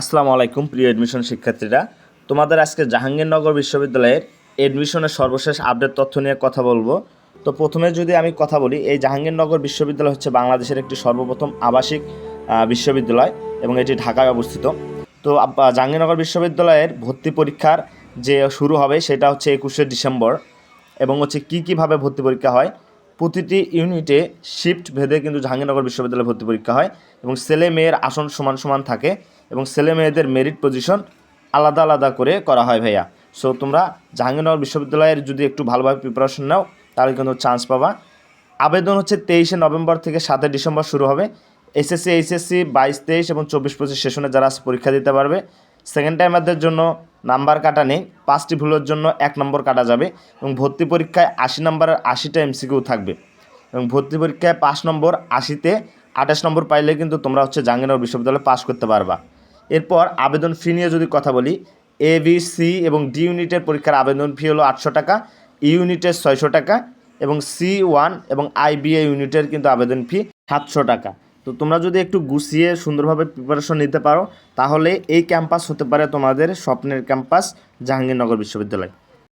আসসালামু আলাইকুম প্রিয় এডমিশন শিক্ষার্থীরা, তোমাদের আজকে জাহাঙ্গীরনগর বিশ্ববিদ্যালয়ের এডমিশনের সর্বশেষ আপডেট তথ্য নিয়ে কথা বলবো। তো প্রথমে যদি আমি কথা বলি, এই জাহাঙ্গীরনগর বিশ্ববিদ্যালয় হচ্ছে বাংলাদেশের একটি সর্বপ্রথম আবাসিক বিশ্ববিদ্যালয় এবং এটি ঢাকায় অবস্থিত। তো জাহাঙ্গীরনগর বিশ্ববিদ্যালয়ের ভর্তি পরীক্ষার যে শুরু হবে সেটা হচ্ছে 21শে ডিসেম্বর এবং হচ্ছে কীভাবে ভর্তি পরীক্ষা হয়। প্রতিটি ইউনিটে শিফট ভেদে কিন্তু জাহাঙ্গীরনগর বিশ্ববিদ্যালয়ে ভর্তি পরীক্ষা হয় এবং ছেলে মেয়ের আসন সমান সমান থাকে এবং ছেলে মেয়েদের মেরিট পজিশন আলাদা আলাদা করে করা হয় ভাইয়া। সো তোমরা জাহাঙ্গীরনগর বিশ্ববিদ্যালয়ের যদি একটু ভালোভাবে প্রিপারেশন নাও তাহলে কিন্তু চান্স পাবা। আবেদন হচ্ছে 23শে নভেম্বর থেকে 7 ডিসেম্বর শুরু হবে। এসএসসি এইচএসসি 22-23 এবং 24-25 সেশনে যারা পরীক্ষা দিতে পারবে। সেকেন্ড টাইমারদের জন্য নাম্বার কাটা নেই, 5টি ভুলের জন্য 1 নম্বর কাটা যাবে এবং ভর্তি পরীক্ষায় 80 নম্বরের 80টা এমসিকিউ থাকবে এবং ভর্তি পরীক্ষায় 5 নম্বর 80তে 28 নম্বর পাইলে কিন্তু তোমরা হচ্ছে জাহাঙ্গীরনগর বিশ্ববিদ্যালয়ে পাস করতে পারবা। এরপর আবেদন ফি নিয়ে যদি কথা বলি, এ বি সি এবং ডি ইউনিটের পরীক্ষার আবেদন ফি হলো 800 টাকা, ই ইউনিটের 600 টাকা এবং C1 এবং IBA ইউনিটের কিন্তু আবেদন ফি 700 টাকা। তো তোমরা যদি একটু গুছিয়ে সুন্দরভাবে প্রিপারেশন নিতে পারো তাহলে এই ক্যাম্পাস হতে পারে তোমাদের স্বপ্নের ক্যাম্পাস জাহাঙ্গীরনগর বিশ্ববিদ্যালয়।